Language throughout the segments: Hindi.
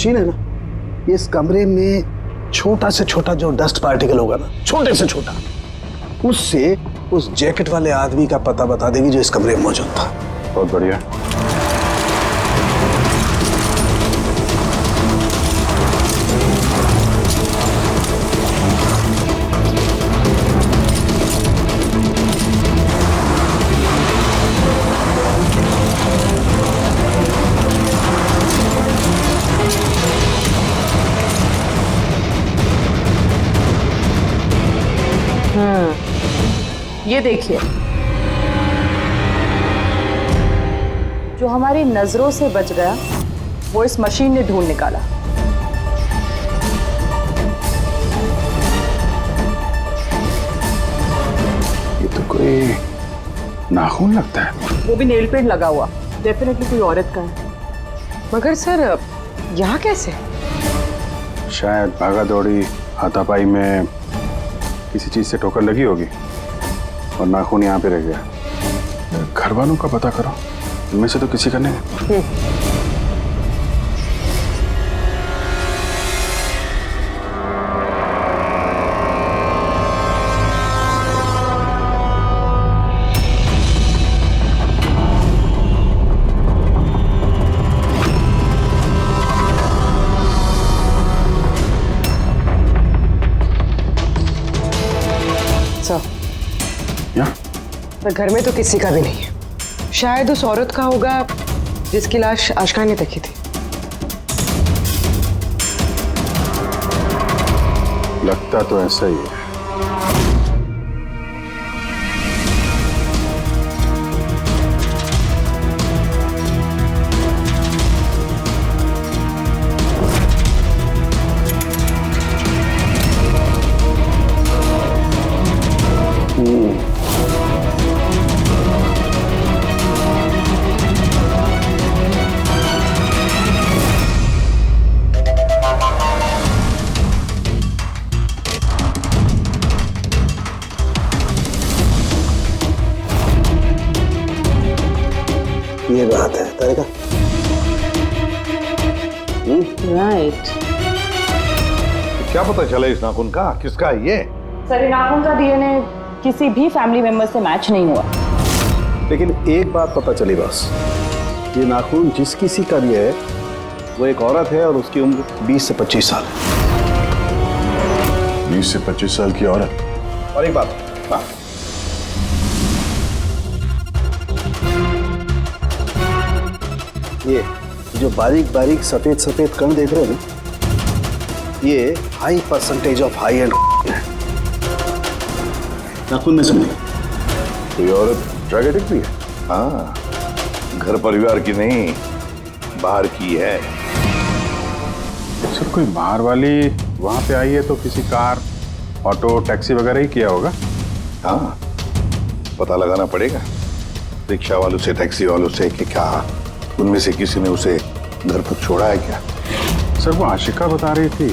मशीन है ना, इस कमरे में छोटा से छोटा जो डस्ट पार्टिकल होगा ना, छोटे से छोटा, उससे उस जैकेट वाले आदमी का पता बता देगी जो इस कमरे में मौजूद था। बहुत बढ़िया। ये देखिए, जो हमारी नजरों से बच गया वो इस मशीन ने ढूंढ निकाला। ये तो कोई नाखून लगता है। वो भी नेल पेंट लगा हुआ, डेफिनेटली कोई औरत का है। मगर सर यहाँ कैसे? शायद भागा दौड़ी हाथापाई में किसी चीज से ठोकर लगी होगी और नाखून यहाँ पे रह गया। घर वालों का पता करो, इनमें से तो किसी का नहीं। पर घर में तो किसी का भी नहीं है। शायद उस औरत का होगा जिसकी लाश आशका ने देखी थी। लगता तो ऐसा ही है। ये बात है तारिका। राइट। क्या पता चला इस नाखून का किसका है ये? सर, नाखून का डीएनए किसी भी फैमिली मेंबर से मैच नहीं हुआ। लेकिन एक बात पता चली बस, ये नाखून जिस किसी का भी है वो एक औरत है और उसकी उम्र 20 से 25 साल है। 20 से 25 साल की औरत। और एक बात, हाँ, ये जो बारीक बारीक सफेद सफेद कण देख रहे हो ना, ये high percentage of high and है। नाखून में सुनिए, कोई औरत ड्रग एडिक्ट भी है? हाँ, घर परिवार की नहीं, बाहर की है। सर कोई बाहर वाली वहां पे आई है तो किसी कार, ऑटो, टैक्सी वगैरह ही किया होगा। हाँ, पता लगाना पड़ेगा रिक्शा वालों से, टैक्सी वालों से कि क्या उनमें से किसी ने उसे घर पर छोड़ा है क्या। सर वो आशिका बता रही थी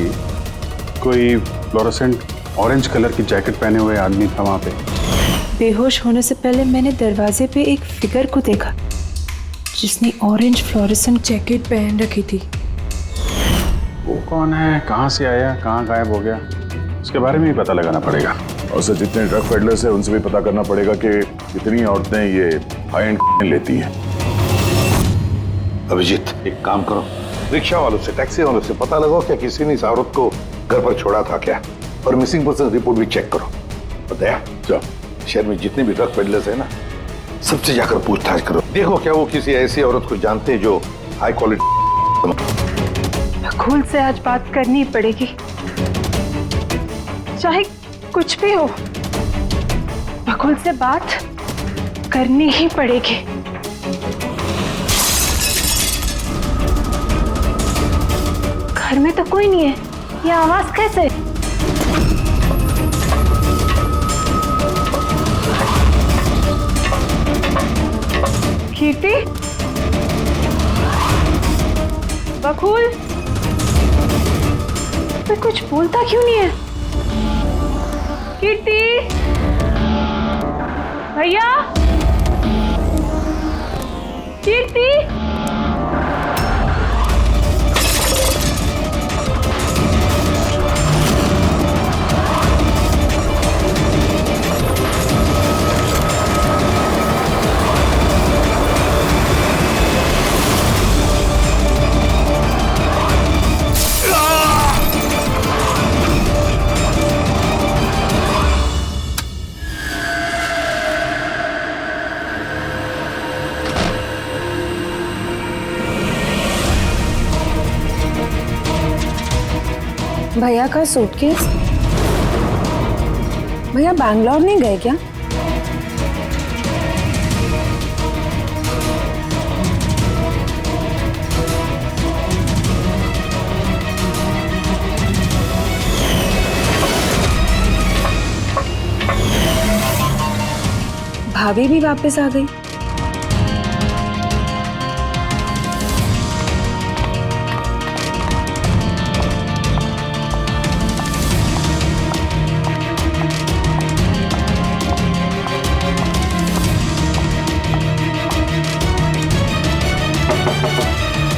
कोई फ्लोरोसेंट ऑरेंज कलर की जैकेट पहने हुए आदमी था वहां पे। बेहोश होने से पहले मैंने दरवाजे पे एक फिगर को देखा जिसने ऑरेंज फ्लोरोसेंट जैकेट पहन रखी थी। वो कौन है, कहाँ से आया, कहाँ गायब हो गया, उसके बारे में ही पता लगाना पड़ेगा। और सर जितने ड्रग पेडलर्स हैं उनसे भी पता करना पड़ेगा कि कितनी औरतें ये हाई एंड लेती हैं। अभिजीत, एक काम करो, रिक्शा वालों से, टैक्सी वालों से पता लगाओ क्या किसी ने इस औरत को घर पर छोड़ा था क्या, और मिसिंग पर्सन रिपोर्ट भी चेक करो। और दया, जाओ शहर में जितने भी ड्रग पेडलर्स हैं ना, सबसे जाकर पूछताछ करो, देखो क्या वो किसी ऐसी औरत को जानते हैं जो हाई क्वालिटी। बकुल से आज बात करनी पड़ेगी, चाहे कुछ भी हो, बकुल से बात करनी ही पड़ेगी। घर में तो कोई नहीं है, ये आवाज कैसे? कीर्ति, बकुल, तो कुछ बोलता क्यों नहीं है? कीर्ति, भैया, कीर्ति। भैया का सूटकेस? भैया बैंगलोर नहीं गए क्या? भाभी भी वापस आ गई।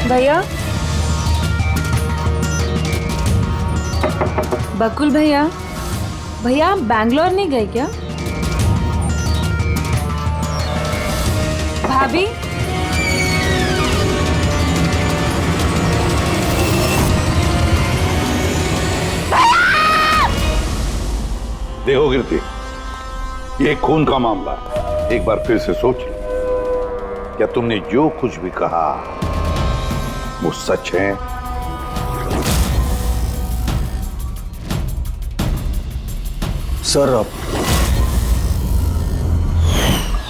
भैया, बकुल भैया, भैया आप बैंगलोर नहीं गए क्या? भाभी, देखो कीर्ति, ये खून का मामला है। एक बार फिर से सोच लो, क्या तुमने जो कुछ भी कहा वो सच है? सर,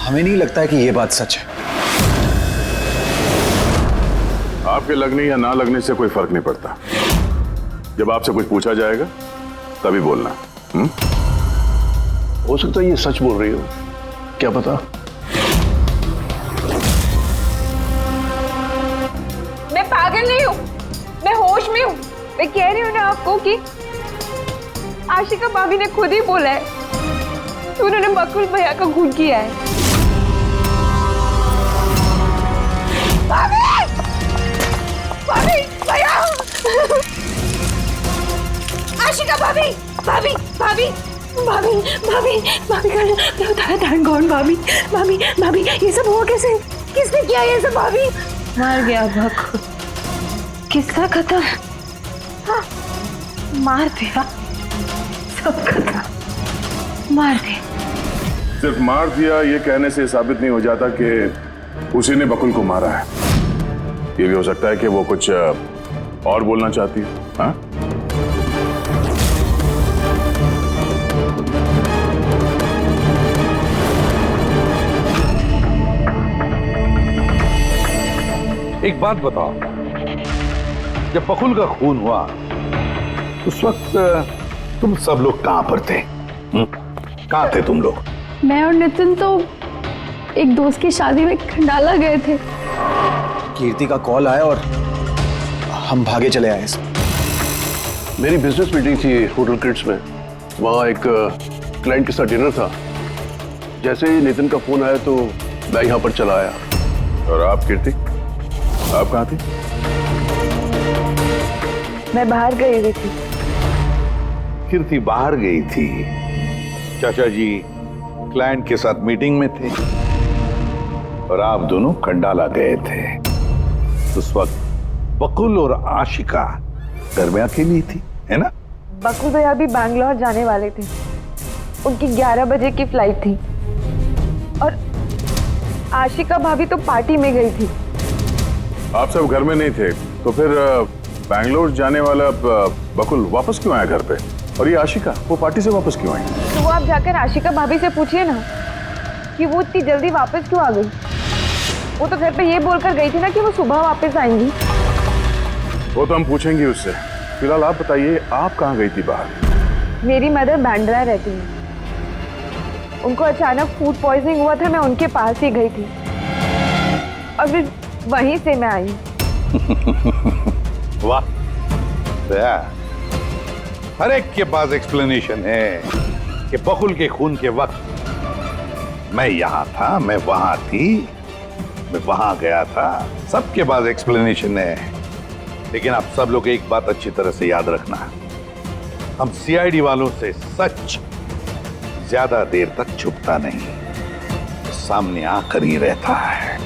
हमें नहीं लगता है कि ये बात सच है। आपके लगने या ना लगने से कोई फर्क नहीं पड़ता। जब आपसे कुछ पूछा जाएगा तभी बोलना। हो सकता है ये सच बोल रही हो, क्या पता। मैं पागल नहीं हूँ, मैं होश में हूँ। मैं कह रही हूँ ना आपको कि आशिका भाभी ने खुद ही बोला है कि उन्होंने बकुल भैया का खून किया है। भाभी! भाभी! भैया! आशिका भाभी! भाभी! भाभी! भाभी! भाभी! भाभी का थैंक गॉड। भाभी! भाभी! भाभी! ये सब हुआ कैसे? किसने किया ये सब? भाभी मर गया बकुल, किस्सा खत्म। हाँ, मार दिया, सब खत्म, मार दिया। सिर्फ मार दिया ये कहने से साबित नहीं हो जाता कि उसी ने बकुल को मारा है। ये भी हो सकता है कि वो कुछ और बोलना चाहती है। हाँ? एक बात बताओ, जब बकुल का खून हुआ उस वक्त तुम सब लोग कहां पर थे? कहां थे तुम लोग? मैं और नितिन तो एक दोस्त की शादी में खंडाला गए थे। कीर्ति का कॉल आया और हम भागे चले आए। मेरी बिजनेस मीटिंग थी होटल किड्स में, वहाँ एक क्लाइंट के साथ डिनर था। जैसे ही नितिन का फोन आया तो मैं यहाँ पर चला आया। और आप कीर्ति, आप कहाँ थी? मैं बाहर गई हुई थी। कीर्ति बाहर गई थी, चाचा जी क्लाइंट के साथ मीटिंग में थे और आप दोनों खंडाला गए थे। उस वक्त बकुल और आशिका घर में अकेली थी, है ना? बकुल भैया भी बैंगलोर जाने वाले थे। उनकी 11 बजे की फ्लाइट थी और आशिका भाभी तो पार्टी में गई थी। आप सब घर में नहीं थे तो फिर बैंगलोर जाने वाला बकुल वापस क्यों आया घर पे? और ये आशिका वो पार्टी से वापस क्यों आई? तो वो आप जाकर आशिका भाभी से पूछिए ना कि वो इतनी जल्दी वापस क्यों आ गई। वो तो घर पे ये बोलकर गई थी ना कि वो सुबह वापस आएंगी। वो तो हम पूछेंगे उससे। फिलहाल आप बताइए, आप कहाँ गई थी बाहर? मेरी मदर बैंड्रा रहती है। उनको अचानक फूड पॉइजनिंग हुआ था, मैं उनके पास ही गई थी और फिर वहीं से मैं आई। वाह, हर एक के पास एक्सप्लेनेशन है कि बकुल के खून के वक्त मैं यहाँ था, मैं वहां थी, मैं वहां गया था। सबके पास एक्सप्लेनेशन है, लेकिन आप सब लोग एक बात अच्छी तरह से याद रखना, हम सीआईडी वालों से सच ज्यादा देर तक छुपता नहीं, सामने आकर ही रहता है।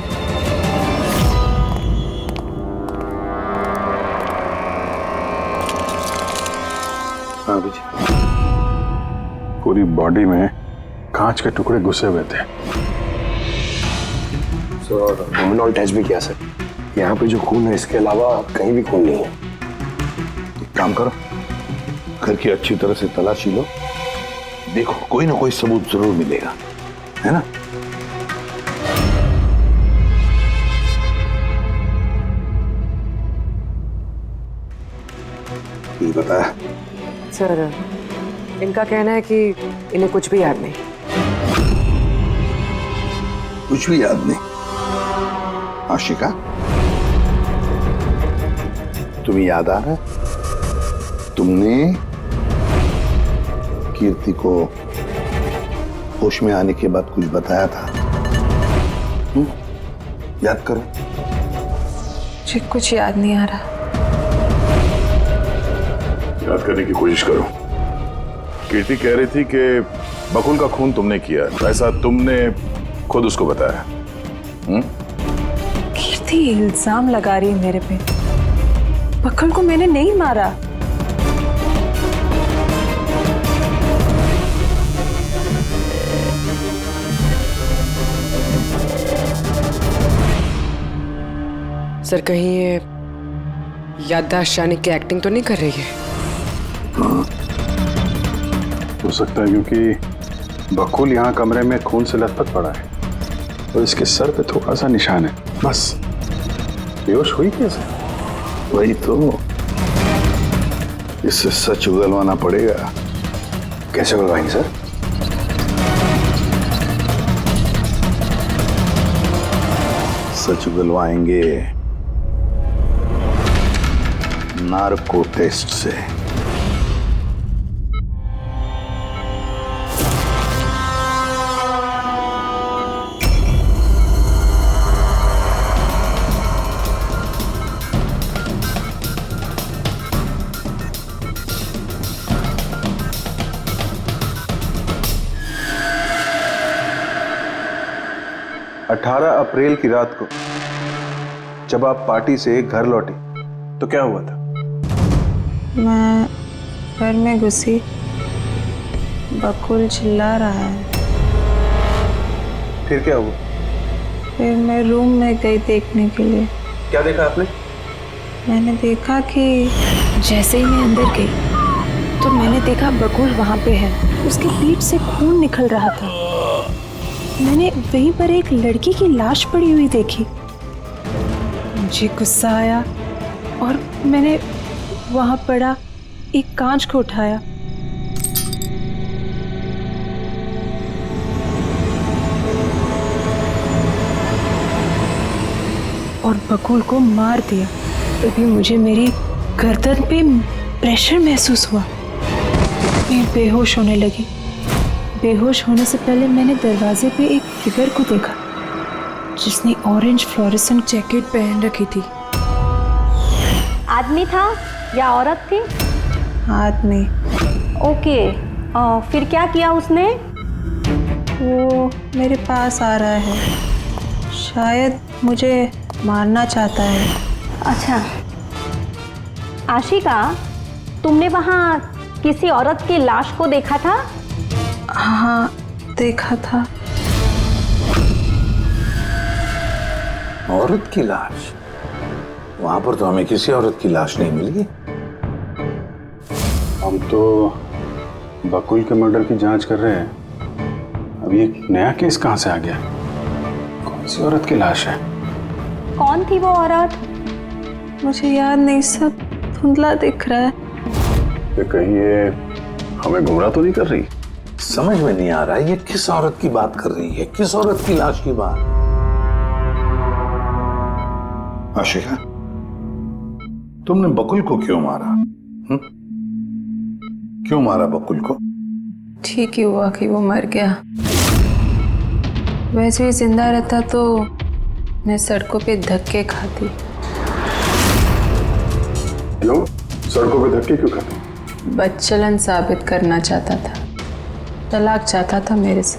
हाँ जी, पूरी बॉडी में कांच के टुकड़े घुसे हुए थे। सर, लुमिनॉल टेस्ट भी किया सर। यहाँ पे जो खून है इसके अलावा कहीं भी खून नहीं है। एक काम करो, घर की अच्छी तरह से तलाशी लो, देखो कोई ना कोई सबूत जरूर मिलेगा, है ना? ये बता। सर, इनका कहना है कि इन्हें कुछ भी याद नहीं। कुछ भी याद नहीं? आशिका, तुम्हें याद आ रहा है तुमने कीर्ति को होश में आने के बाद कुछ बताया था? याद करो। मुझे कुछ याद नहीं आ रहा। याद करने की कोशिश करो। कीर्ति कह रही थी कि बकुल का खून तुमने किया, ऐसा तुमने खुद उसको बताया? कीर्ति इल्जाम लगा रही है मेरे पे। बकुल को मैंने नहीं मारा। सर, कहीं ये याददाश्त जाने की एक्टिंग तो नहीं कर रही है? हो सकता है, क्योंकि बकुल यहाँ कमरे में खून से लथपथ पड़ा है और इसके सर पे थोड़ा सा निशान है, बस। बेहोश हुई कैसे? वही तो, इससे सच उगलवाना पड़ेगा। कैसे उगलवाएंगे सर? सच उगलवाएंगे नार्को टेस्ट से। 18 अप्रैल की रात को जब आप पार्टी से घर लौटी तो क्या हुआ था? मैं घर में घुसी, बकुल चिल्ला रहा है। फिर क्या हुआ? फिर मैं रूम में गई देखने के लिए। क्या देखा आपने? मैंने देखा कि जैसे ही मैं अंदर गई तो मैंने देखा बकुल वहाँ पे है। उसकी पीठ से खून निकल रहा था। मैंने वहीं पर एक लड़की की लाश पड़ी हुई देखी। मुझे गुस्सा आया और मैंने वहाँ पड़ा एक कांच को उठाया। और बकुल को मार दिया। तभी मुझे मेरी गर्दन पे प्रेशर महसूस हुआ। मैं बेहोश होने लगी। बेहोश होने से पहले मैंने दरवाजे पे एक फिगर को देखा जिसने ऑरेंज फ्लोरेसेंट जैकेट पहन रखी थी। आदमी था या औरत थी? आदमी। ओके, फिर क्या किया उसने? वो मेरे पास आ रहा है। शायद मुझे मारना चाहता है। अच्छा आशिका, तुमने वहाँ किसी औरत की लाश को देखा था? हाँ, देखा था। औरत की लाश? वहां पर तो हमें किसी औरत की लाश नहीं मिली। हम तो बकुल के मर्डर की जांच कर रहे हैं। अभी एक नया केस कहां से आ गया? कौन सी औरत की लाश है? कौन थी वो औरत? मुझे याद नहीं, सब धुंधला दिख रहा है। कि कहीं ये हमें गुमराह तो नहीं कर रही? समझ में नहीं आ रहा है ये किस औरत की बात कर रही है, किस औरत की लाश की बात? आशिका, तुमने बकुल को क्यों मारा? क्यों मारा बकुल को? ठीक ही हुआ कि वो मर गया। वैसे ही जिंदा रहता तो मैं सड़कों पे धक्के खाती। क्यों? सड़कों पे धक्के क्यों खाते? बदचलन साबित करना चाहता था। तलाक चाहता था मेरे से।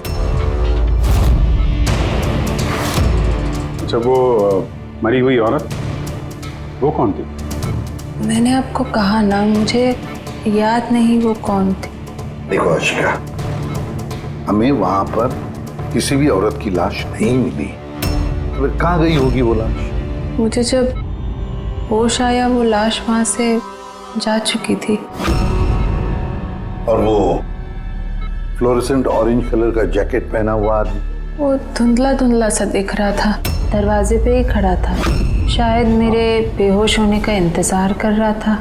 अच्छा, वो मरी हुई औरत वो कौन थी? मैंने आपको कहा ना, मुझे याद नहीं वो कौन थी। देखो आशिका, हमें वहां पर किसी भी औरत की लाश नहीं मिली। तो फिर कहाँ गई होगी वो लाश? मुझे जब होश आया वो लाश वहां से जा चुकी थी। और वो फ्लोरेसेंट ऑरेंज कलर का जैकेट पहना हुआ आदमी? वो धुंधला धुंधला सा दिख रहा था, दरवाजे पे ही खड़ा था, शायद मेरे बेहोश होने का इंतजार कर रहा था।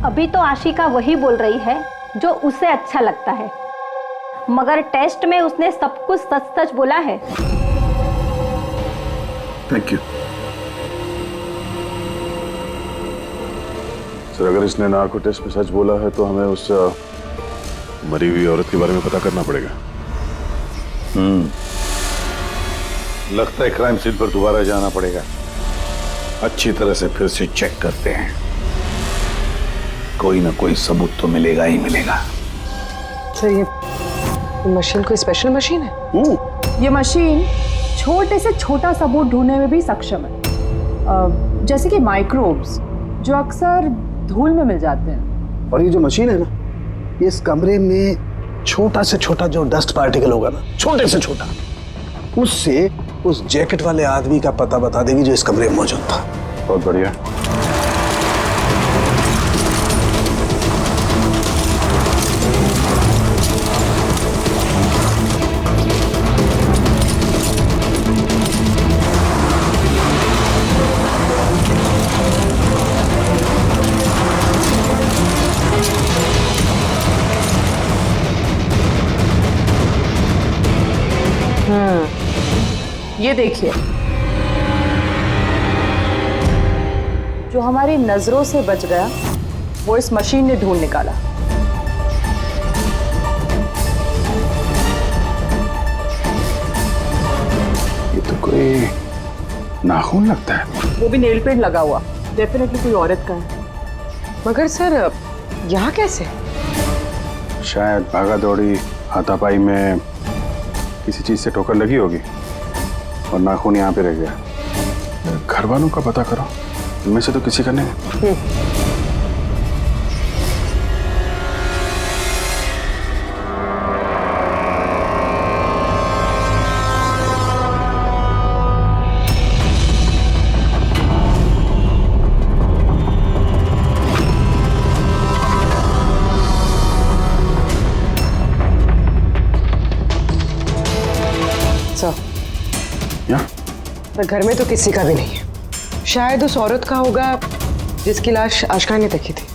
अभी तो आशिका वही बोल रही है जो उसे अच्छा लगता है, मगर टेस्ट में उसने सब कुछ सच सच बोला है। Thank you sir. अगर इसने नार्को टेस्ट में सच बोला है तो हमें उस मरी हुई औरत के बारे में पता करना पड़ेगा। लगता है क्राइम सीन पर दोबारा जाना पड़ेगा। अच्छी तरह से फिर से चेक करते हैं, कोई ना कोई सबूत तो मिलेगा ही मिलेगा। सर ये मशीन कोई स्पेशल मशीन है? ये मशीन छोटे से छोटा सबूत ढूंढने में भी सक्षम है, जैसे कि माइक्रोब्स जो अक्सर धूल में मिल जाते हैं। और ये जो मशीन है ना, ये इस कमरे में छोटा से छोटा जो डस्ट पार्टिकल होगा ना, छोटे से छोटा, उससे उस जैकेट वाले आदमी का पता बता देगी जो इस कमरे में मौजूद था। बहुत बढ़िया। ये देखिए, जो हमारी नजरों से बच गया वो इस मशीन ने ढूंढ निकाला। ये तो कोई नाखून लगता है। वो भी नेल पेंट लगा हुआ, डेफिनेटली कोई औरत का है। मगर सर यहाँ कैसे? शायद भागा दौड़ी हाथापाई में किसी चीज से ठोकर लगी होगी और नाखून यहाँ पे रह गया। घर वालों का पता करो, इनमें से तो किसी का नहीं। पर घर में तो किसी का भी नहीं है, शायद उस औरत का होगा जिसकी लाश आशिका ने देखी थी।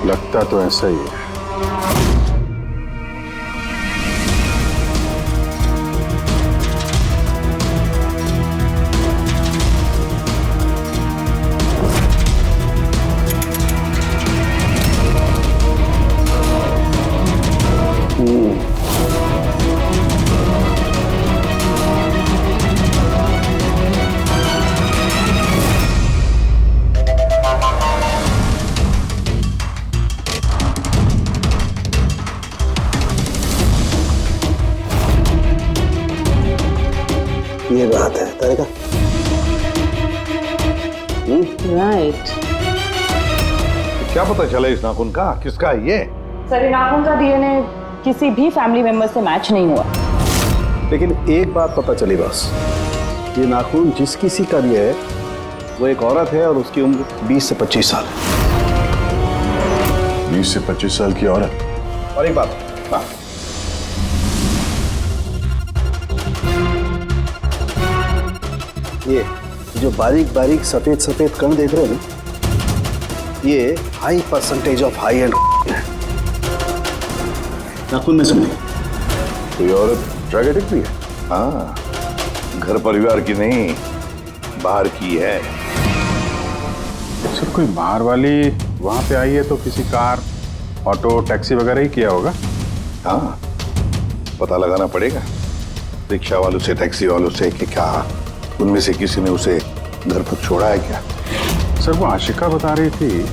लगता तो ऐसा ही है। ये बात है तरीका। राइट। क्या पता चला इस नाखून का किसका है ये? सर, नाखून का डीएनए किसी भी फैमिली मेंबर से मैच नहीं हुआ। लेकिन एक बात पता चली बस, ये नाखून जिस किसी का भी है वो एक औरत है और उसकी उम्र 20 से 25 साल है। 20 से 25 साल की औरत। और एक बात, हाँ, ये जो बारीक बारीक सफेद सफेद कण देख रहे हो ना, ये high percentage of high and है। नाखून में सुनिए, कोई औरत ड्रग एडिक्ट भी है? हाँ, घर परिवार की नहीं, बाहर की है। सर कोई बाहर वाली वहां पे आई है तो किसी कार, ऑटो, टैक्सी वगैरह ही किया होगा। हाँ, पता लगाना पड़ेगा रिक्शा वालों से, टैक्सी वालों से कि क्या उनमें से किसी ने उसे घर पर छोड़ा है क्या। सर वो आशिका बता रही थी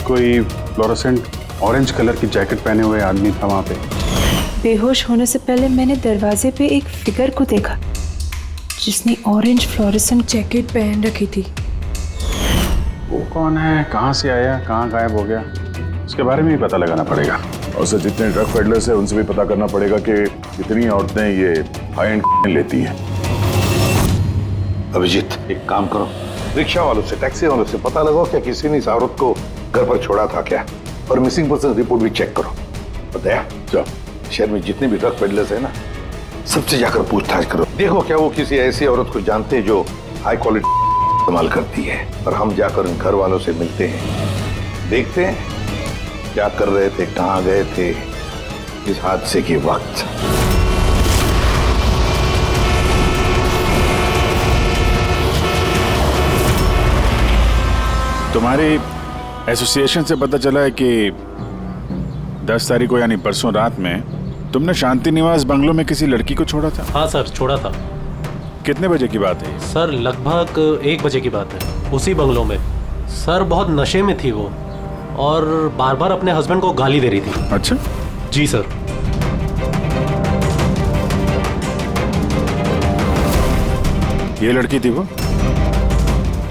कोई फ्लोरोसेंट ऑरेंज कलर की जैकेट पहने हुए आदमी था वहां पे। बेहोश होने से पहले मैंने दरवाजे पे एक फिगर को देखा जिसने ऑरेंज फ्लोरेसेंट जैकेट पहन रखी थी। वो कौन है, कहाँ से आया, कहाँ गायब हो गया, उसके बारे में भी पता लगाना पड़ेगा। और सर जितने ड्रग पेडलर्स हैं उनसे भी पता करना पड़ेगा कि कितनी औरतें ये हाई एंड लेती हैं। अभिजीत, एक काम करो, रिक्शा वालों से, टैक्सी वालों से पता लगाओ क्या किसी ने इस औरत को घर पर छोड़ा था क्या, और मिसिंग पर्सन रिपोर्ट भी चेक करो। और दया, जाओ शहर में जितने भी ड्रग पेडलर्स है ना, सबसे जाकर पूछताछ करो, देखो क्या वो किसी ऐसी औरत को जानते हैं जो हाई क्वालिटी इस्तेमाल करती है। और हम जाकर उन घर वालों से मिलते हैं, देखते हैं क्या कर रहे थे, कहाँ गए थे इस हादसे के वक्त। तुम्हारी एसोसिएशन से पता चला है कि 10 तारीख को यानी परसों रात में तुमने शांति निवास बंगलों में किसी लड़की को छोड़ा था। हाँ सर, छोड़ा था। कितने बजे की बात है? सर लगभग 1 बजे की बात है, उसी बंगलों में। सर बहुत नशे में थी वो और बार बार अपने हस्बैंड को गाली दे रही थी। अच्छा जी सर। ये लड़की थी वो?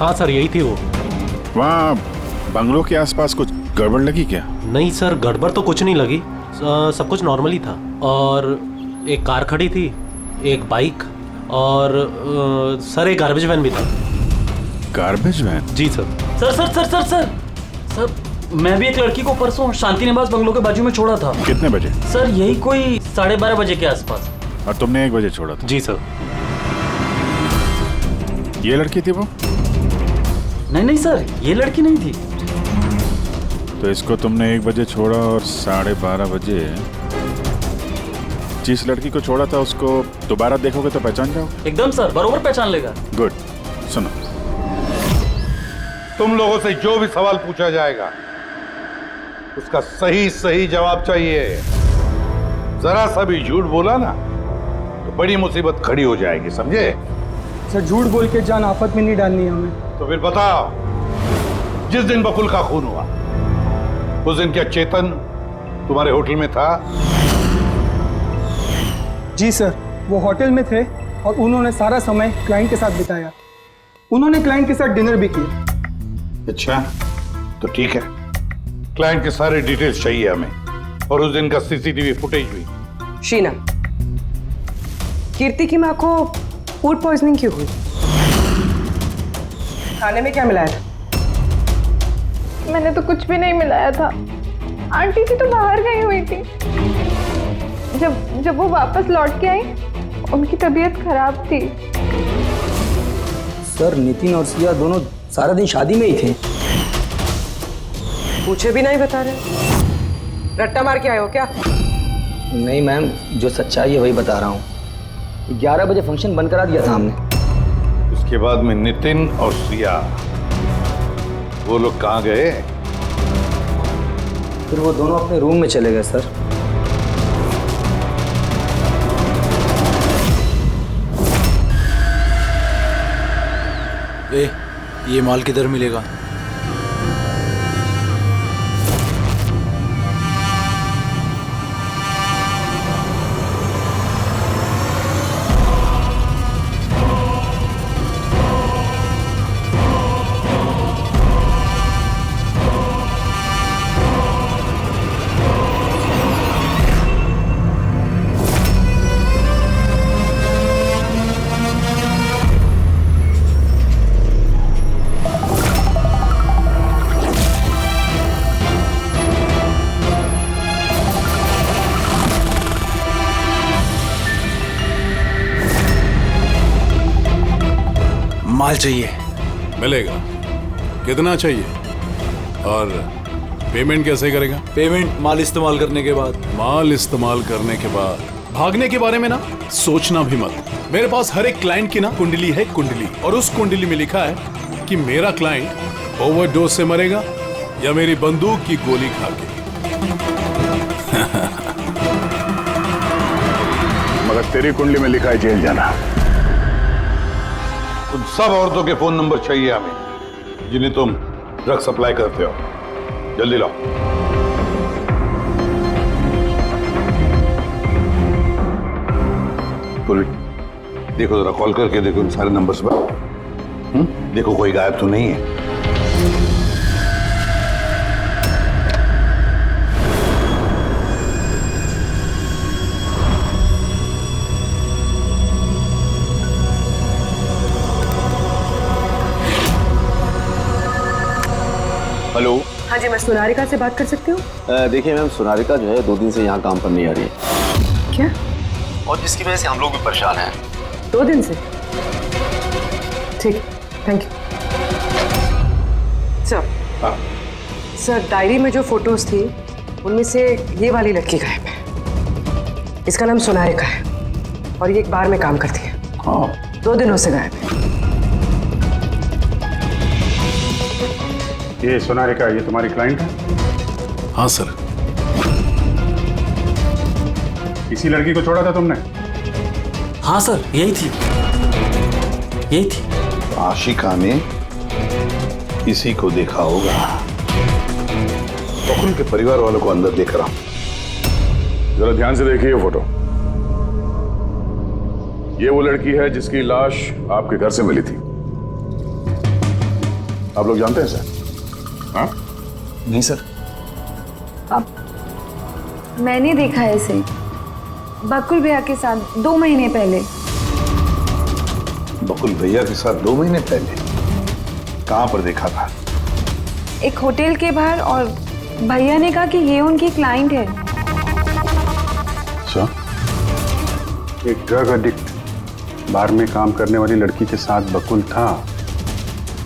हाँ सर, यही थी वो। वहाँ बंगलों के आसपास कुछ गड़बड़ लगी क्या? नहीं सर, गड़बड़ तो कुछ नहीं लगी, सब कुछ नॉर्मली था। और एक कार खड़ी थी, एक बाइक और सर एक गार्बेज वैन भी था। Garbage van? जी sir. Sir sir sir sir sir sir मैं भी एक लड़की को परसों शांति निवास बंगलों के बाजू में छोड़ा था। कितने बजे? सर यही कोई 12:30 बजे के आसपास। और तुमने 1 बजे छोड़ा था? जी सर। ये लड़की थी वो? नहीं नहीं सर, ये लड़की नहीं थी। तो इसको तुमने 1 बजे छोड़ा और 12:30 बजे जिस लड़की को छोड़ा था उसको दोबारा देखोगे तो पहचान जाओगे? एकदम सर, बरोबर पहचान लेगा। गुड। सुनो, तुम लोगों से जो भी सवाल पूछा जाएगा उसका सही सही जवाब चाहिए। जरा सा भी झूठ बोला ना तो बड़ी मुसीबत खड़ी हो जाएगी, समझे? सर झूठ बोल के जान आफत में नहीं डालनी है हमें। तो फिर बताओ, जिस दिन बकुल का खून हुआ उस दिन क्या चेतन तुम्हारे होटल में था? जी सर, वो होटल में थे और उन्होंने सारा समय क्लाइंट के साथ बिताया। उन्होंने क्लाइंट के साथ डिनर भी किया। अच्छा, तो ठीक है, क्लाइंट के सारे डिटेल्स चाहिए हमें और उस दिन का सीसीटीवी फुटेज भी। शीना, कीर्ति की माँ को फूड पॉइजनिंग क्यों हुई? खाने में क्या मिलाया था? मैंने तो कुछ भी नहीं मिलाया था। आंटी जी तो बाहर गई हुई थी। जब वो वापस लौट के आई उनकी तबीयत खराब थी। सर नितिन और सिया दोनों सारा दिन शादी में ही थे। पूछे भी नहीं बता रहे। रट्टा मार के आए हो क्या? नहीं मैम, जो सच्चाई है वही बता रहा हूँ। 11 बजे फंक्शन बंद करा दिया था हमने। उसके बाद में नितिन और सिया वो लोग कहाँ गए? फिर वो दोनों अपने रूम में चले गए सर। ये माल किधर मिलेगा? माल चाहिए। मिलेगा। कितना चाहिए और पेमेंट कैसे करेगा? पेमेंट माल इस्तेमाल करने के बाद। माल इस्तेमाल करने के बाद भागने के बारे में ना सोचना भी मत। मेरे पास हर एक क्लाइंट की ना कुंडली है, कुंडली, और उस कुंडली में लिखा है कि मेरा क्लाइंट ओवरडोज से मरेगा या मेरी बंदूक की गोली खा के। मगर तेरी कुंडली में लिखा है जेल जाना। उन सब औरतों के फोन नंबर चाहिए हमें जिन्हें तुम ड्रग सप्लाई करते हो। जल्दी लाओ। पूर्वी, देखो जरा कॉल करके देखो इन सारे नंबर्स पर। देखो कोई गायब तो नहीं है। हेलो। हाँ जी, मैं सोनारिका से बात कर सकती हूँ? देखिए मैम, सोनारिका जो है 2 दिन से यहाँ काम पर नहीं आ रही है। क्या? और जिसकी वजह से हम लोग भी परेशान हैं। 2 दिन से? ठीक, thank you. Sir, sir diary में जो फोटोज थी उनमें से ये वाली लड़की गायब है। इसका नाम सोनारिका है और ये एक बार में काम करती है। हाँ। 2 दिनों से गायब है। ये सोनारिका, ये तुम्हारी क्लाइंट है? हाँ सर। इसी लड़की को छोड़ा था तुमने? हाँ सर, यही थी, यही थी। आशिका ने इसी को देखा होगा। बकुल के परिवार वालों को अंदर देख रहा हूं। जरा ध्यान से देखिए ये फोटो। ये वो लड़की है जिसकी लाश आपके घर से मिली थी। आप लोग जानते हैं सर? हाँ? नहीं सर। अब मैंने देखा है इसे बकुल भैया के साथ 2 महीने पहले। बकुल भैया के साथ 2 महीने पहले? कहां पर देखा था? एक होटल के बाहर, और भैया ने कहा कि ये उनकी क्लाइंट है। अच्छा, एक ड्रग एडिक्ट बार में काम करने वाली लड़की के साथ बकुल था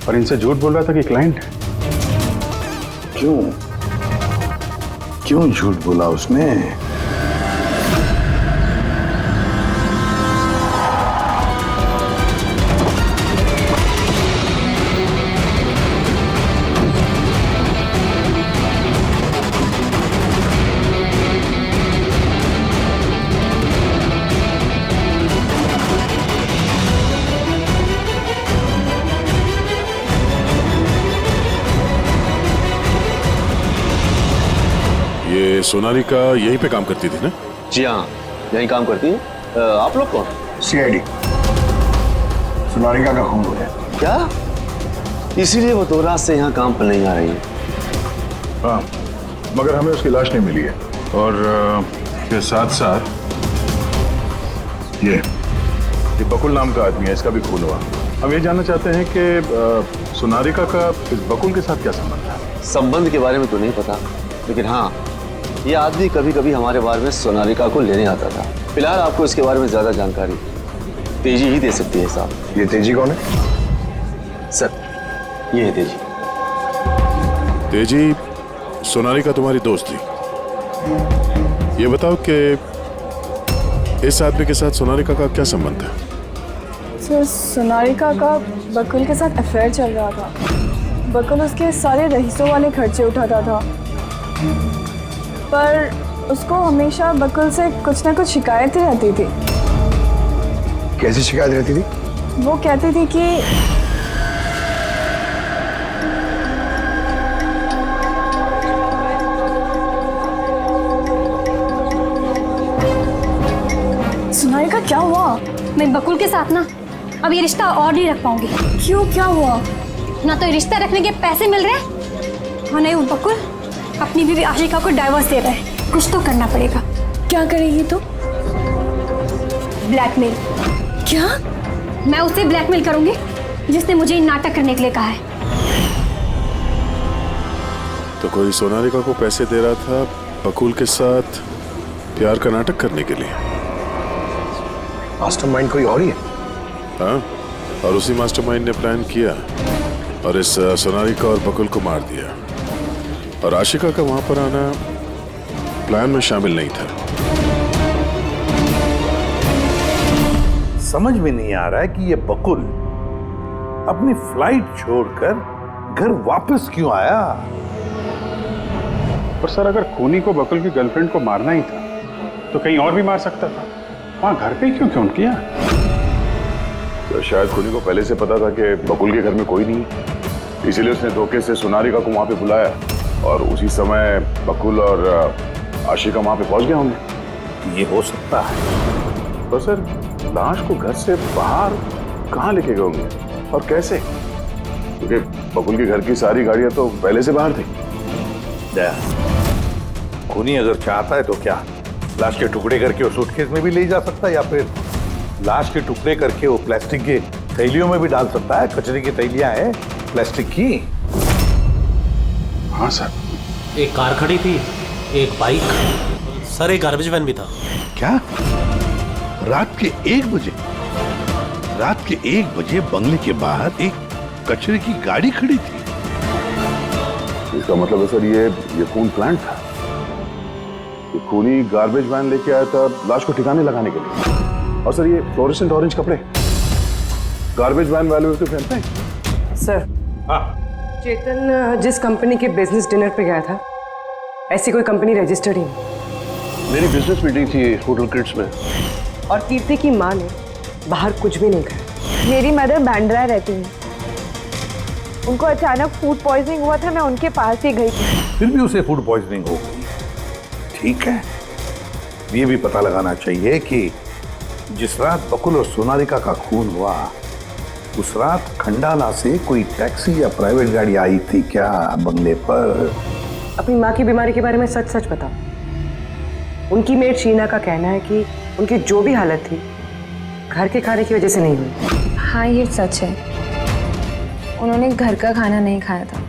और इनसे झूठ बोल रहा था कि क्लाइंट है। क्यों झूठ बोला उसने? ये सोनारिका यहीं पे काम करती थी ना? जी हाँ, यहीं काम करती है। आप लोग कौन? सीआईडी। सोनारिका का खून हो गया। क्या? इसीलिए वो 2 रात से यहाँ काम पर नहीं आ रही है। हाँ, मगर हमें उसकी लाश नहीं मिली है। और इसके साथ साथ ये बकुल नाम का आदमी है, इसका भी खून हुआ। हम ये जानना चाहते हैं कि सोनारिका का इस बकुल के साथ क्या संबंध है? संबंध के बारे में तो नहीं पता, लेकिन हाँ, ये आदमी कभी कभी हमारे बारे में सोनारिका को लेने आता था। फिलहाल आपको इसके बारे में ज्यादा जानकारी तेजी ही दे सकती है साहब। ये तेजी कौन है? सर, ये है तेजी। तेजी, सोनारिका तुम्हारी दोस्त थी। ये बताओ कि इस आदमी के साथ सोनारिका का क्या संबंध है? सर, सोनारिका का बकुल के साथ अफेयर चल रहा था। बकुल उसके सारे रईसों वाले खर्चे उठाता था, पर उसको हमेशा बकुल से कुछ ना कुछ शिकायतें रहती थी। कैसी शिकायत रहती थी? वो कहती थी कि सोनारिका, क्या हुआ? मैं बकुल के साथ ना अब ये रिश्ता और नहीं रख पाऊंगी। क्यों, क्या हुआ? ना तो रिश्ता रखने के पैसे मिल रहे और नहीं वो बकुल अपनी बीवी आशिका को डाइवोर्स दे रहा है। कुछ तो करना पड़ेगा। क्या करेगी तो? ब्लैकमेल। क्या? मैं उसे ब्लैकमेल करूंगी जिसने मुझे नाटक करने के लिए कहा है। तो कोई सोनारिका को पैसे दे रहा था बकुल के साथ प्यार का नाटक करने के लिए। मास्टरमाइंड कोई और ही है? हाँ, और उसी मास्टरमाइंड ने प्लान किया और इस सोनारिका और बकुल को मार दिया। और आशिका का वहां पर आना प्लान में शामिल नहीं था। समझ में नहीं आ रहा है कि ये बकुल अपनी फ्लाइट छोड़कर घर वापस क्यों आया। पर सर, अगर खूनी को बकुल की गर्लफ्रेंड को मारना ही था तो कहीं और भी मार सकता था। वहां घर पे क्यों किया? तो शायद खूनी को पहले से पता था कि बकुल के घर में कोई नहीं, इसीलिए उसने धोखे से सोनारिका को वहां पे बुलाया और उसी समय बकुल और आशिका वहां पे पहुंच गए होंगे। ये हो सकता है। तो सर, लाश को घर से बाहर कहाँ लेके गए होंगे और कैसे? क्योंकि बकुल के घर की सारी गाड़ियां तो पहले से बाहर थी। दया, खूनी अगर चाहता है तो क्या लाश के टुकड़े करके वो सूटकेस में भी ले जा सकता है, या फिर लाश के टुकड़े करके वो प्लास्टिक के थैलियों में भी डाल सकता है। कचरे की थैलियां हैं प्लास्टिक की। हाँ सर। एक कार खड़ी थी, एक बाइक, सर एक गार्बेज वैन भी था। क्या? रात के 1 बजे? रात के 1 बजे बंगले के बाहर एक कचरे की गाड़ी खड़ी थी? इसका मतलब है सर ये खून प्लांट था। ये खूनी गार्बेज वैन लेके आया था लाश को ठिकाने लगाने के लिए। और सर ये फ्लोरेसेंट ऑरेंज कपड़े गार्बेज वैन वाले तो पहनते हैं। सर, चेतन जिस कंपनी के बिजनेस डिनर पे गया था, ऐसी कोई कंपनी रजिस्टर्ड ही नहीं। मेरी बिजनेस मीटिंग थी होटल किड्स में। और कीर्ति की माँ ने बाहर कुछ भी नहीं खाया। मेरी मदर बैंड्रा रहती है, उनको अचानक फूड पॉइजनिंग हुआ था, मैं उनके पास ही गई थी। फिर भी उसे फूड पॉइजनिंग हो गई। ठीक है, ये भी पता लगाना चाहिए कि जिस रात बकुल और सोनारिका का खून हुआ, उस रात खंडाला से कोई टैक्सी या प्राइवेट गाड़ी आई थी क्या बंगले पर? अपनी माँ की बीमारी के बारे में सच सच बताओ। उनकी मेड शीना का कहना है कि उनकी जो भी हालत थी घर के खाने की वजह से नहीं हुई। हाँ, ये सच है। उन्होंने घर का खाना नहीं खाया था,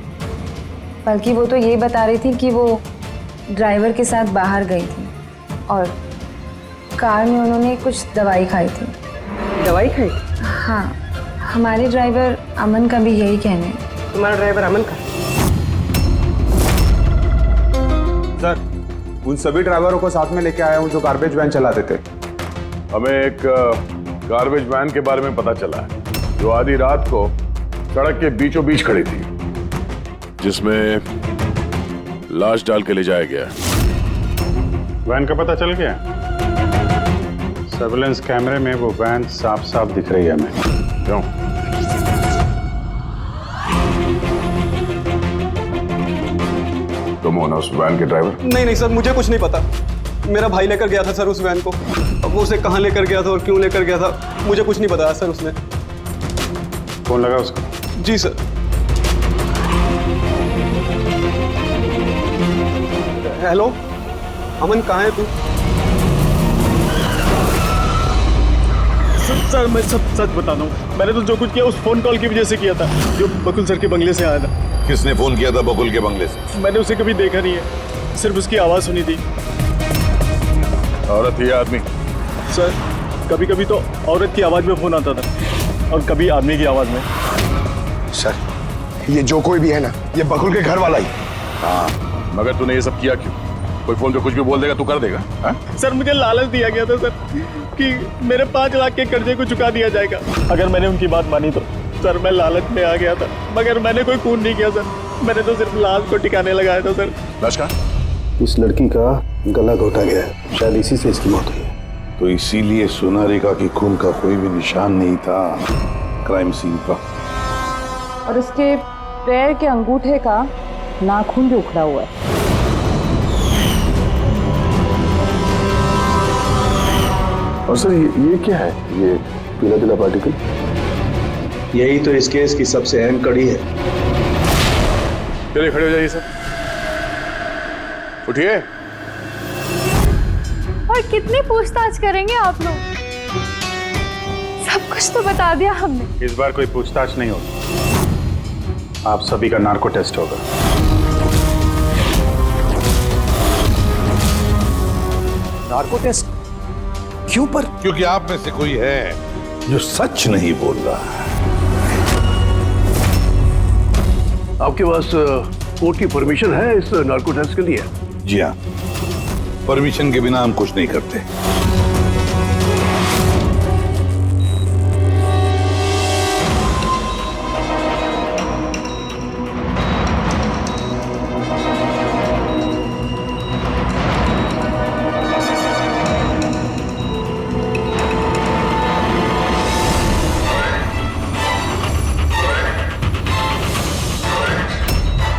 बल्कि वो तो ये बता रही थी कि वो ड्राइवर के साथ बाहर गई थी और कार में उन्होंने कुछ दवाई खाई थी। दवाई खाई? हाँ, हमारे ड्राइवर अमन का भी यही कहना है। तुम्हारा ड्राइवर अमन का? सर, उन सभी ड्राइवरों को साथ में लेके आया हूँ जो गार्बेज वैन चलाते थे। हमें एक गार्बेज वैन के बारे में पता चला है जो आधी रात को सड़क के बीचों बीच खड़ी थी, जिसमें लाश डाल के ले जाया गया। वैन का पता चल गया? सर्विलेंस कैमरे में वो वैन साफ साफ दिख रही है हमें। क्यों? तुम हो ना उस वैन के ड्राइवर? नहीं सर, मुझे कुछ नहीं पता। मेरा भाई लेकर गया था सर उस वैन को। अब वो उसे कहाँ लेकर गया था और क्यों लेकर गया था, मुझे कुछ नहीं बताया सर उसने। फोन लगा उसका? जी सर। हेलो अमन, कहाँ है तू? सर मैं सब सच बता दूं, मैंने तो जो कुछ किया उस फोन कॉल की वजह से किया था जो बकुल सर के बंगले से आया था। किसने फोन किया था बकुल के बंगले से? मैंने उसे कभी देखा नहीं है, सिर्फ उसकी आवाज सुनी थी। औरत ही आदमी? सर, कभी कभी तो औरत की आवाज में फोन आता था और कभी आदमी की आवाज में। सर, ये जो कोई भी है ना, ये बकुल के घर वाला ही। हाँ, मगर तूने ये सब किया क्यों? कोई फोन पे कुछ भी बोल देगा, तू कर देगा? सर, मुझे लालच दिया गया था सर कि मेरे 5 लाख के कर्जे को चुका दिया जाएगा अगर मैंने उनकी बात मानी तो। सर, मैं लालच में आ गया था, मगर मैंने कोई खून नहीं किया सर। मैंने तो सिर्फ लाश को ठिकाने लगाया था सर। लाश का? इस लड़की का गला घोटा गया है, शायद इसी से इसकी मौत हुई है। तो इसीलिए सोनारिका की खून का कोई भी निशान नहीं था क्राइम सीन पर। और उसके पैर के अंगूठे का नाखून भी उखड़ा हुआ है। और सर ये क्या है, ये पीला पीला पार्टिकल? यही तो इस केस की सबसे अहम कड़ी है। चलिए खड़े हो जाइए सर, उठिए। और कितनी पूछताछ करेंगे आप लोग? सब कुछ तो बता दिया हमने। इस बार कोई पूछताछ नहीं होगी, आप सभी का नार्को टेस्ट होगा। नार्को टेस्ट क्यों पर? क्योंकि आप में से कोई है जो सच नहीं बोल रहा है। आपके पास कोर्ट की परमिशन है इस नार्को टेस्ट के लिए? जी हाँ, परमिशन के बिना हम कुछ नहीं करते।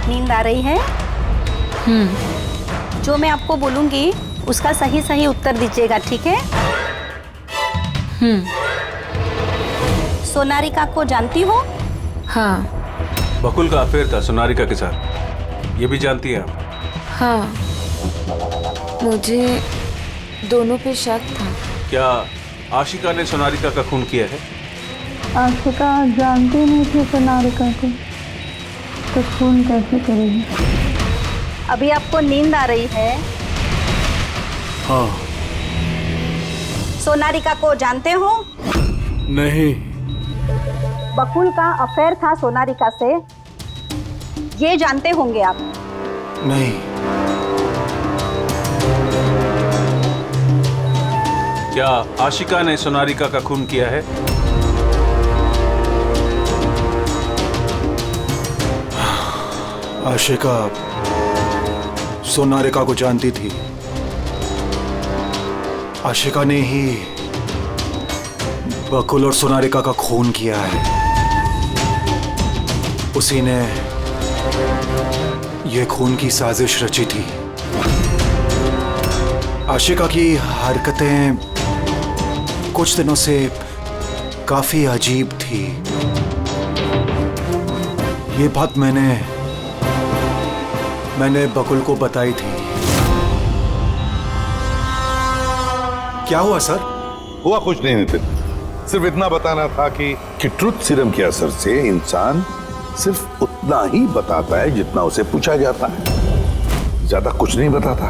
नींद आ रही है? जो मैं आपको बोलूंगी उसका सही सही उत्तर दीजिएगा, ठीक है? सोनारिका को जानती हो? हाँ। बकुल का अफेयर था सोनारिका के साथ, ये भी जानती हैं आप? हाँ, मुझे दोनों पे शक था। क्या आशिका ने सोनारिका का खून किया है? आशिका जानती नहीं थी सोनारिका को, तो खून कैसे करेगी? अभी आपको नींद आ रही है? हाँ। सोनारिका को जानते हो? नहीं। बकुल का अफेयर था सोनारिका से, ये जानते होंगे आप? नहीं। क्या आशिका ने सोनारिका का खून किया है? आशिका सोनारिका को जानती थी। आशिका ने ही बकुल और सोनारिका का खून किया है। उसी ने यह खून की साजिश रची थी। आशिका की हरकतें कुछ दिनों से काफी अजीब थी। ये बात मैंने बकुल को बताई थी। क्या हुआ सर? हुआ कुछ नहीं नितिन, सिर्फ इतना बताना था कि ट्रुथ सीरम के असर से इंसान सिर्फ उतना ही बताता है जितना उसे पूछा जाता है, ज्यादा कुछ नहीं बताता।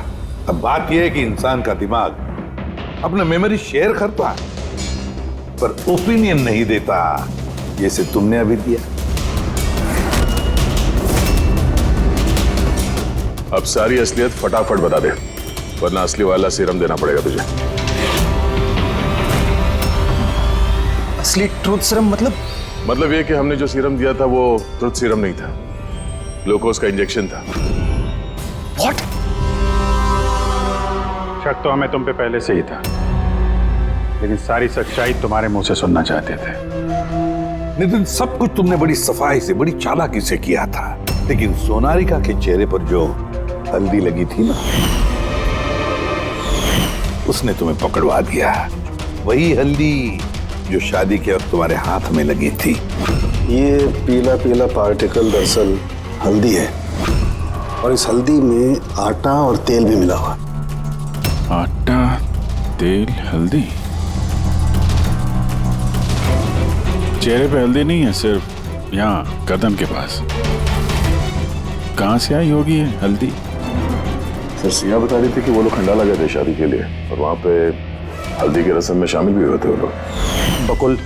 अब बात यह है कि इंसान का दिमाग अपना मेमोरी शेयर करता है पर ओपिनियन नहीं देता, जैसे तुमने अभी दिया। अब सारी असलियत फटाफट बता दे, वरना असली वाला सीरम देना पड़ेगा तुझे। असली ट्रूथ सीरम मतलब ये कि हमने जो सीरम दिया था वो ट्रूथ सीरम नहीं था, ग्लूकोज का इंजेक्शन था। व्हाट? शक तो हमें तुम पे पहले से ही था, लेकिन सारी सच्चाई तुम्हारे मुंह से सुनना चाहते थे। नितिन, सब कुछ तुमने बड़ी सफाई से, बड़ी चालाकी से किया था, लेकिन सोनारिका के चेहरे पर जो हल्दी लगी थी ना, उसने तुम्हें पकड़वा दिया। वही हल्दी जो शादी के वक्त तुम्हारे हाथ में लगी थी। ये पीला पीला पार्टिकल दरअसल हल्दी है, और इस हल्दी में आटा और तेल भी मिला हुआ। आटा, तेल, हल्दी? चेहरे पे हल्दी नहीं है, सिर्फ यहाँ गर्दन के पास। कहाँ से आई होगी ये हल्दी? सर, सिया बता रही थी कि वो लोग खंडाला गए थे शादी के लिए, और वहां पे हल्दी की रस्म में शामिल भी हुए थे वो लोग। बकुल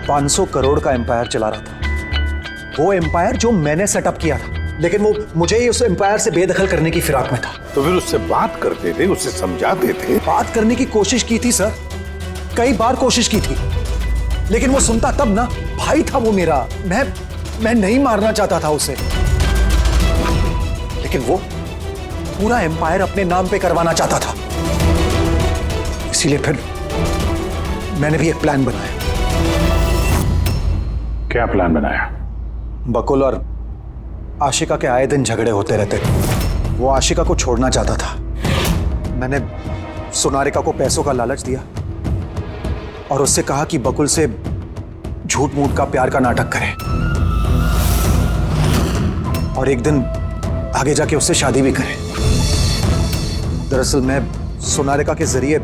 500 करोड़ का एम्पायर चला रहा था। वो एम्पायर जो मैंने सेटअप किया था, लेकिन वो मुझे ही उस एम्पायर से बेदखल करने की फिराक में था। तो फिर उससे बात करते थे, उससे समझाते थे। बात करने की कोशिश की थी सर, कई बार कोशिश की थी, लेकिन वो सुनता तब ना। भाई था वो मेरा, मैं नहीं मारना चाहता था उसे, लेकिन वो पूरा एम्पायर अपने नाम पे करवाना चाहता था। इसीलिए फिर मैंने भी एक प्लान बनाया। क्या प्लान बनाया? बकुल और आशिका के आए दिन झगड़े होते रहते थे। वो आशिका को छोड़ना चाहता था। मैंने सोनारिका को पैसों का लालच दिया और उससे कहा कि बकुल से झूठ मूठ का प्यार का नाटक करे, और एक दिन आगे जाके उससे शादी भी करे। दरअसल मैं सोनारिका के जरिए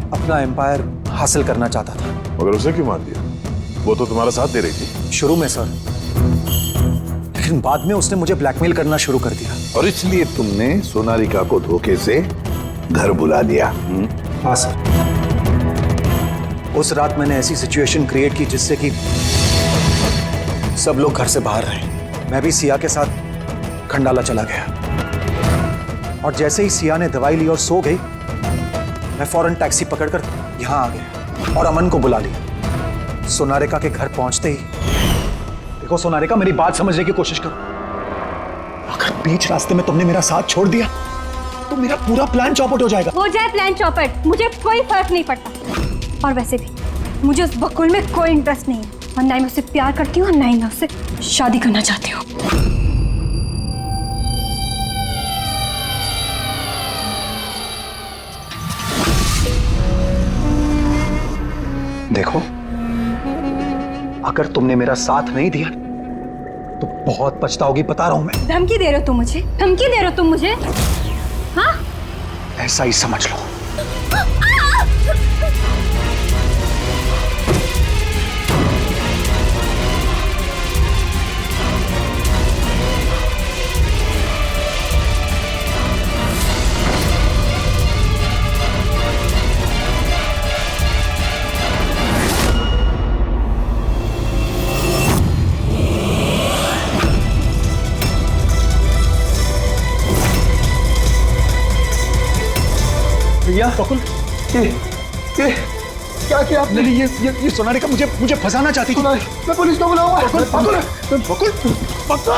अपना एम्पायर हासिल करना चाहता था। मगर उसे क्यों मार दिया? वो तो तुम्हारा साथ दे रही थी। शुरू में सर, लेकिन बाद में उसने मुझे ब्लैकमेल करना शुरू कर दिया। और इसलिए तुमने सोनारिका को धोखे से घर बुला दिया। हाँ सर, उस रात मैंने ऐसी सिचुएशन क्रिएट की जिससे कि सब लोग घर से बाहर रहे। मैं भी सिया के साथ खंडाला चला गया, और जैसे ही सिया ने दवाई ली और सो गई, मैं फौरन टैक्सी पकड़कर यहां आ गया और अमन को बुला लिया। सोनारिका के घर पहुंचते ही, देखो सोनारिका, मेरी बात समझने की कोशिश करो। अगर बीच रास्ते में तुमने मेरा साथ छोड़ दिया तो मेरा पूरा प्लान चौपट हो जाएगा। हो जाए प्लान चौपट, मुझे कोई फर्क नहीं पड़ता। और वैसे भी मुझे उस बकुल में कोई इंटरेस्ट नहीं है, और ना ही मैं उससे प्यार करती हूँ और ना ही मैं उससे शादी करना चाहती हूँ। देखो, अगर तुमने मेरा साथ नहीं दिया तो बहुत पछताओगी, बता रहा हूं मैं। धमकी दे रहे हो तुम मुझे? धमकी दे रहे हो तुम मुझे? हाँ? ऐसा ही समझ लो। भैया बकुल, ये क्या किया आपने? ये सोनालिका मुझे फंसाना चाहती थी। मैं पुलिस को बुलाऊंगा। बकुल, बकुल, बकुल, बकुल।